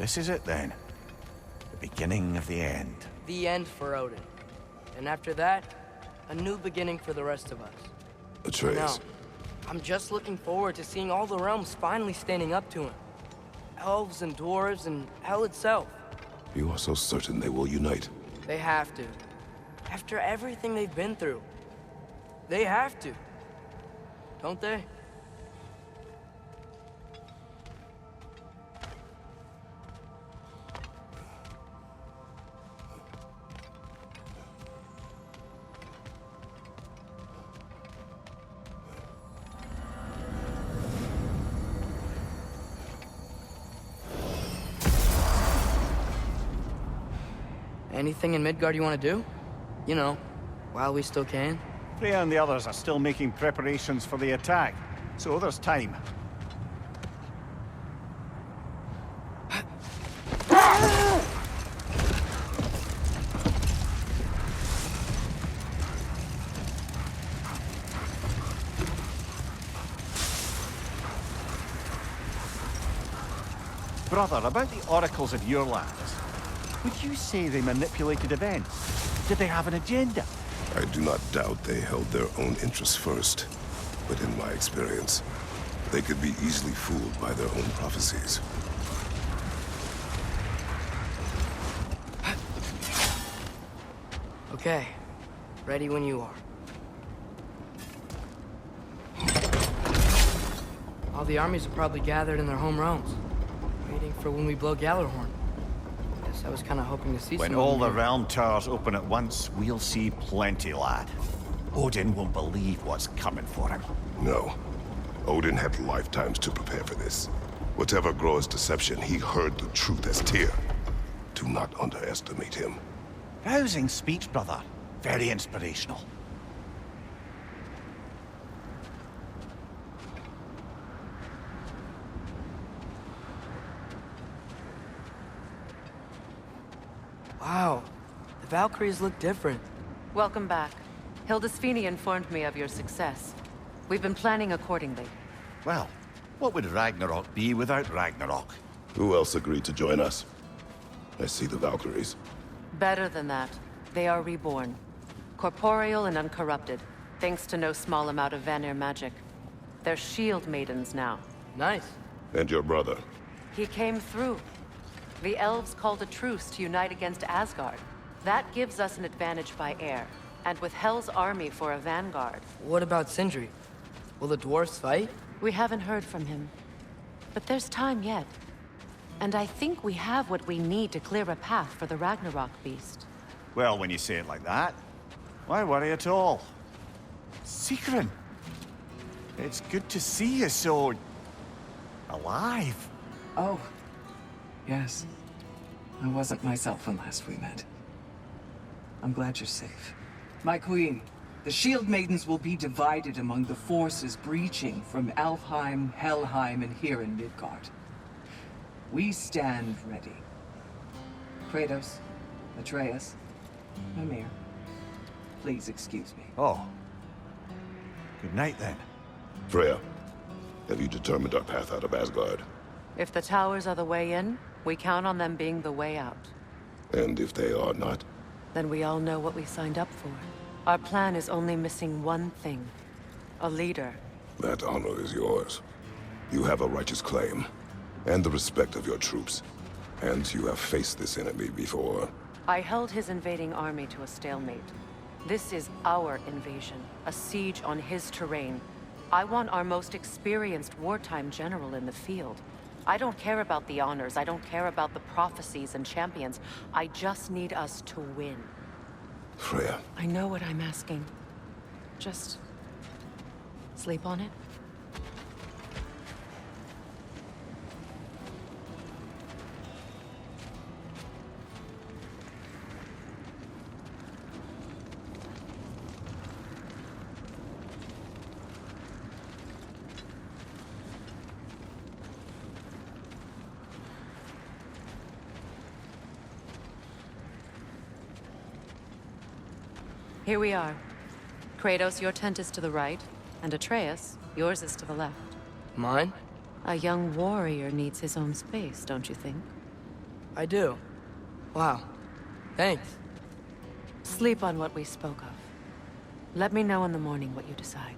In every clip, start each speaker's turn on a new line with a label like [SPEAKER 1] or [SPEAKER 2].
[SPEAKER 1] This is it then. The beginning of the end.
[SPEAKER 2] The end for Odin. And after that, a new beginning for the rest of us.
[SPEAKER 3] Atreus.
[SPEAKER 2] I'm just looking forward to seeing all the realms finally standing up to him. Elves and dwarves and hell itself.
[SPEAKER 3] You are so certain they will unite?
[SPEAKER 2] They have to. After everything they've been through. They have to. Don't they? Anything in Midgard you want to do? You know, while we still can.
[SPEAKER 1] Freya and the others are still making preparations for the attack, so there's time. Brother, about the oracles of your lands. Would you say they manipulated events? Did they have an agenda?
[SPEAKER 3] I do not doubt they held their own interests first. But in my experience, they could be easily fooled by their own prophecies.
[SPEAKER 2] Okay. Ready when you are. All the armies are probably gathered in their home realms, waiting for when we blow Gjallarhorn. I was kind of hoping to see
[SPEAKER 1] when
[SPEAKER 2] some
[SPEAKER 1] all
[SPEAKER 2] of
[SPEAKER 1] the
[SPEAKER 2] them here.
[SPEAKER 1] realm towers open at once, we'll see plenty, lad. Odin won't believe what's coming for him.
[SPEAKER 3] No. Odin had lifetimes to prepare for this. Whatever Groa's deception, he heard the truth as Tyr. Do not underestimate him.
[SPEAKER 1] Rousing speech, brother. Very inspirational.
[SPEAKER 2] Wow, the Valkyries look different.
[SPEAKER 4] Welcome back. Hildisfini informed me of your success. We've been planning accordingly.
[SPEAKER 1] Well, what would Ragnarok be without Ragnarok?
[SPEAKER 3] Who else agreed to join us? I see the Valkyries.
[SPEAKER 4] Better than that. They are reborn. Corporeal and uncorrupted, thanks to no small amount of Vanir magic. They're shield maidens now.
[SPEAKER 2] Nice.
[SPEAKER 3] And your brother.
[SPEAKER 4] He came through. The elves called a truce to unite against Asgard. That gives us an advantage by air, and with Hell's army for a vanguard.
[SPEAKER 2] What about Sindri? Will the dwarves fight?
[SPEAKER 4] We haven't heard from him. But there's time yet. And I think we have what we need to clear a path for the Ragnarok beast.
[SPEAKER 1] Well, when you say it like that, why worry at all? Sigrun! It's good to see you so... alive.
[SPEAKER 5] Oh, yes. I wasn't myself when last we met. I'm glad you're safe. My queen, the Shield Maidens will be divided among the forces breaching from Alfheim, Helheim, and here in Midgard. We stand ready. Kratos, Atreus, Mimir, please excuse me.
[SPEAKER 1] Oh. Good night, then.
[SPEAKER 3] Freya, have you determined our path out of Asgard?
[SPEAKER 4] If the towers are the way in, we count on them being the way out.
[SPEAKER 3] And if they are not?
[SPEAKER 4] Then we all know what we signed up for. Our plan is only missing one thing. A leader.
[SPEAKER 3] That honor is yours. You have a righteous claim, and the respect of your troops. And you have faced this enemy before.
[SPEAKER 4] I held his invading army to a stalemate. This is our invasion, a siege on his terrain. I want our most experienced wartime general in the field. I don't care about the honors, I don't care about the prophecies and champions. I just need us to win.
[SPEAKER 3] Freya.
[SPEAKER 4] I know what I'm asking. Just... sleep on it? Here we are. Kratos, your tent is to the right, and Atreus, yours is to the left.
[SPEAKER 2] Mine?
[SPEAKER 4] A young warrior needs his own space, don't you think?
[SPEAKER 2] I do. Wow. Thanks.
[SPEAKER 4] Sleep on what we spoke of. Let me know in the morning what you decide.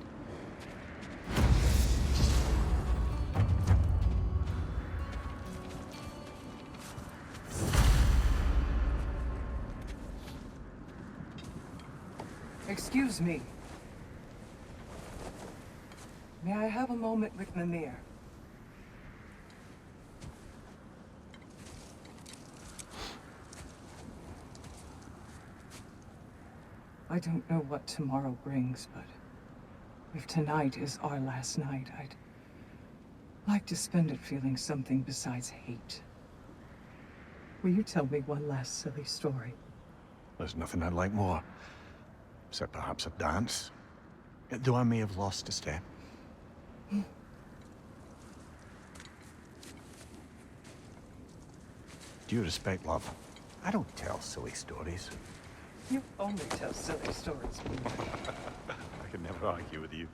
[SPEAKER 5] Excuse me. May I have a moment with Mimir? I don't know what tomorrow brings, but if tonight is our last night, I'd like to spend it feeling something besides hate. Will you tell me one last silly story?
[SPEAKER 1] There's nothing I'd like more. Except perhaps a dance. Though I may have lost a step. Due respect, love, I don't tell silly stories.
[SPEAKER 5] You only tell silly stories, Mimir.
[SPEAKER 1] I can never argue with you.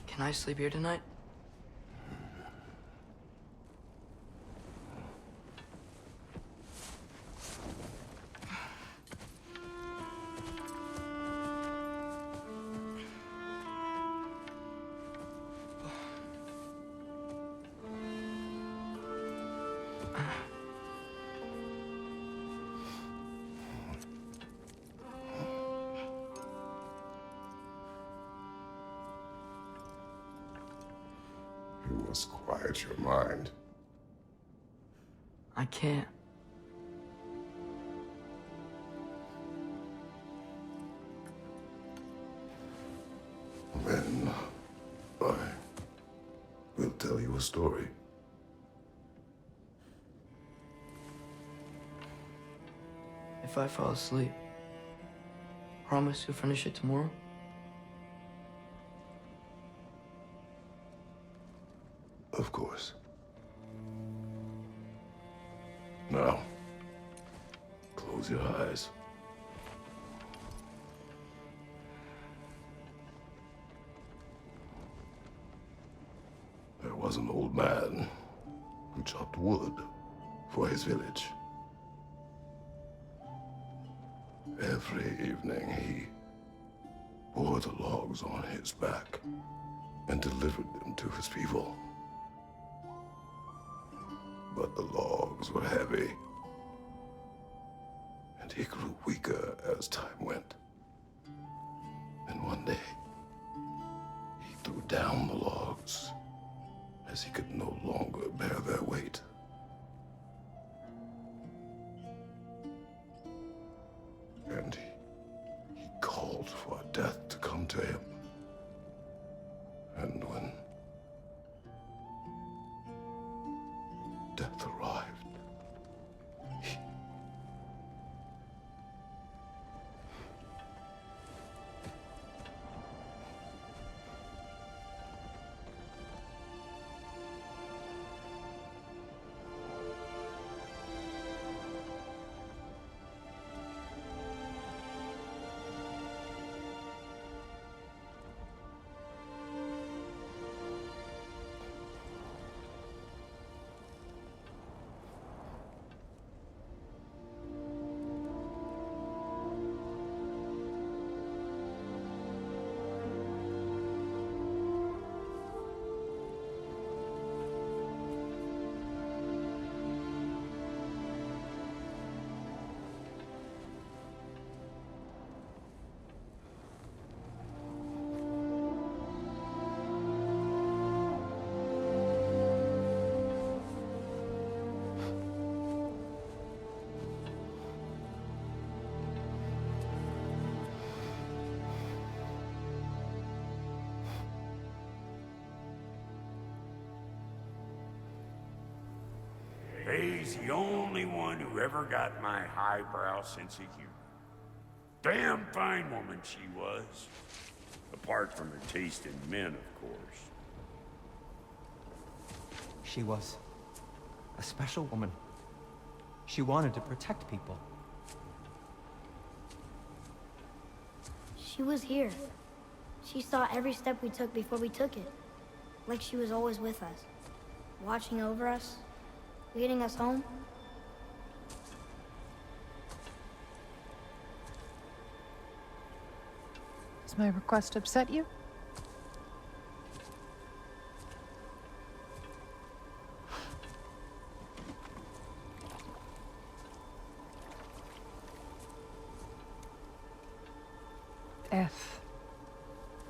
[SPEAKER 2] Can I sleep here tonight?
[SPEAKER 3] You must quiet your mind.
[SPEAKER 2] I can't.
[SPEAKER 3] Then I will tell you a story.
[SPEAKER 2] If I fall asleep, promise you'll finish it tomorrow?
[SPEAKER 3] Of course. Now, close your eyes. There was an old man who chopped wood for his village. Every evening he bore the logs on his back and delivered them to his people. But the logs were heavy, and he grew weaker as time went. And one day, he threw down the logs as he could no longer bear their weight. And he called for death to come to him. And when death arrived,
[SPEAKER 6] Faye's the only one who ever got my highbrow sense of humor. Damn fine woman she was. Apart from her taste in men, of course.
[SPEAKER 7] She was a special woman. She wanted to protect people.
[SPEAKER 8] She was here. She saw every step we took before we took it. Like she was always with us. Watching over us. Leading us home.
[SPEAKER 9] Does my request upset you? Death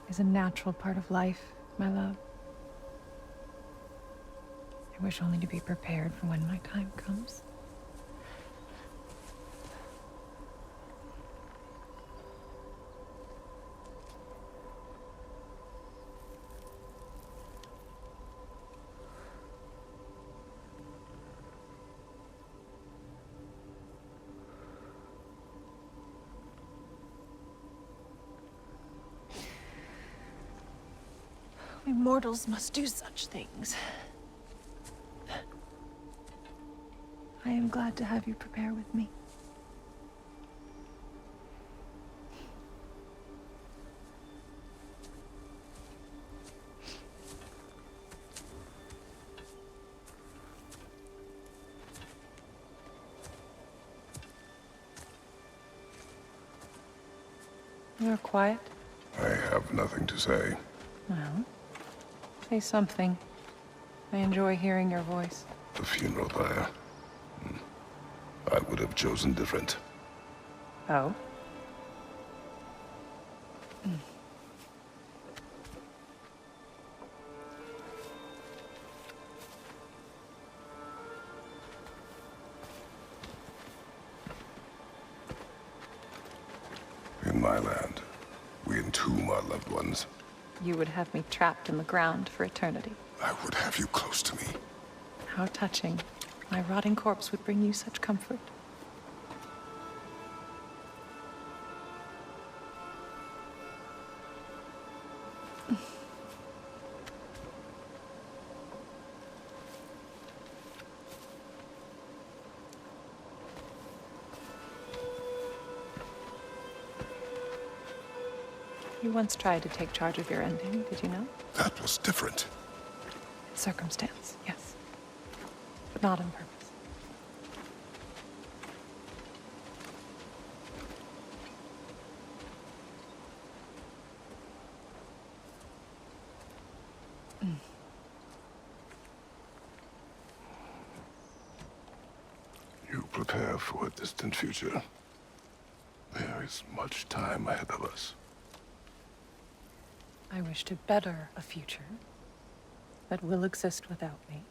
[SPEAKER 9] is a natural part of life, my love. I wish only to be prepared for when my time comes. We mortals must do such things. I am glad to have you prepare with me. You're quiet.
[SPEAKER 3] I have nothing to say.
[SPEAKER 9] Well, say something. I enjoy hearing your voice.
[SPEAKER 3] The funeral pyre. I would have chosen different.
[SPEAKER 9] Oh?
[SPEAKER 3] In my land, we entomb our loved ones.
[SPEAKER 9] You would have me trapped in the ground for eternity.
[SPEAKER 3] I would have you close to me.
[SPEAKER 9] How touching. My rotting corpse would bring you such comfort. You once tried to take charge of your ending, did you know?
[SPEAKER 3] That was different.
[SPEAKER 9] Circumstance, yes. But not on purpose.
[SPEAKER 3] You prepare for a distant future. There is much time ahead of us.
[SPEAKER 9] I wish to better a future that will exist without me,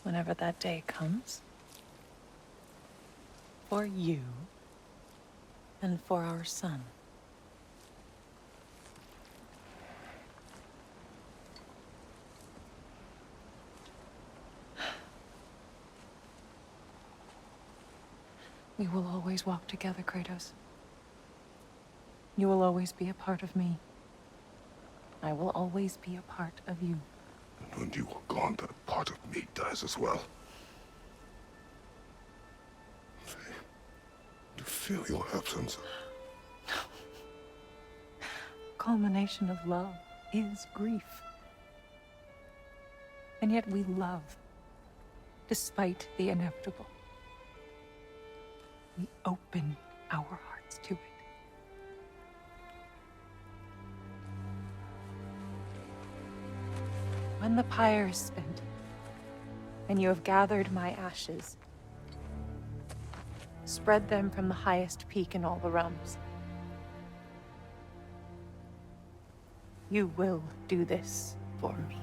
[SPEAKER 9] whenever that day comes. For you, and for our son. We will always walk together, Kratos. You will always be a part of me. I will always be a part of you.
[SPEAKER 3] And when you are gone, that part of me dies as well. To feel your absence.
[SPEAKER 9] Culmination of love is grief. And yet we love, despite the inevitable. We open our hearts to it. When the pyre is spent, and you have gathered my ashes, spread them from the highest peak in all the realms. You will do this for me.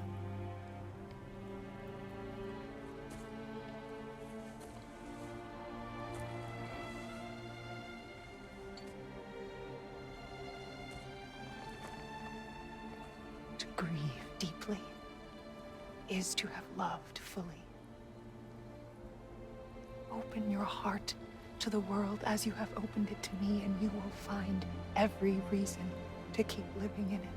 [SPEAKER 9] To grieve deeply is to have loved fully. open your heart to the world as you have opened it to me, and you will find every reason to keep living in it.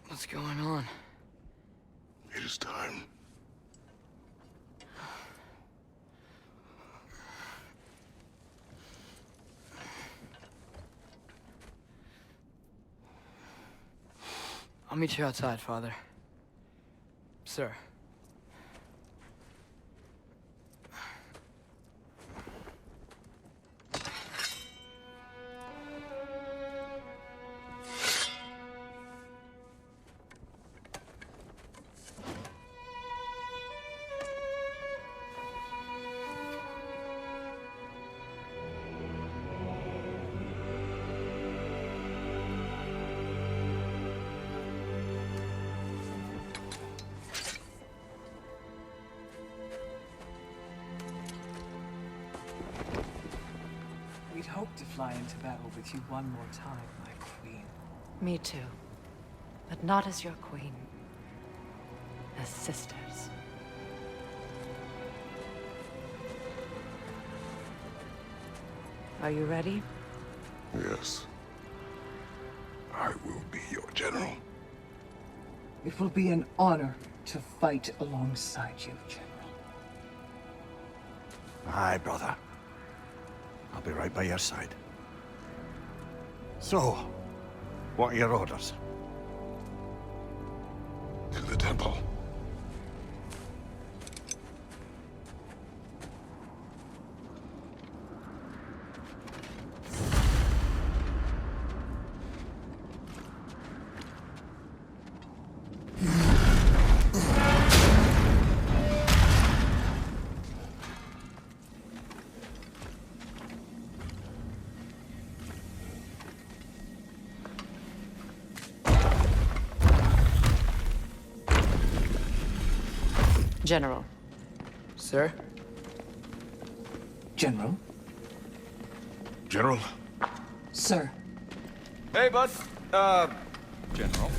[SPEAKER 2] What's going on?
[SPEAKER 3] It is time.
[SPEAKER 2] I'll meet you outside, Father. Sir.
[SPEAKER 5] We'd hoped to fly into battle with you one more time, my queen.
[SPEAKER 4] Me too. But not as your queen. As sisters. Are you ready?
[SPEAKER 3] Yes. I will be your general.
[SPEAKER 5] It will be an honor to fight alongside you, General.
[SPEAKER 1] Aye, brother. I'll be right by your side. So, what are your orders?
[SPEAKER 3] To the temple.
[SPEAKER 4] General.
[SPEAKER 2] Sir?
[SPEAKER 5] General?
[SPEAKER 3] General?
[SPEAKER 5] Sir.
[SPEAKER 10] Hey, bud. General.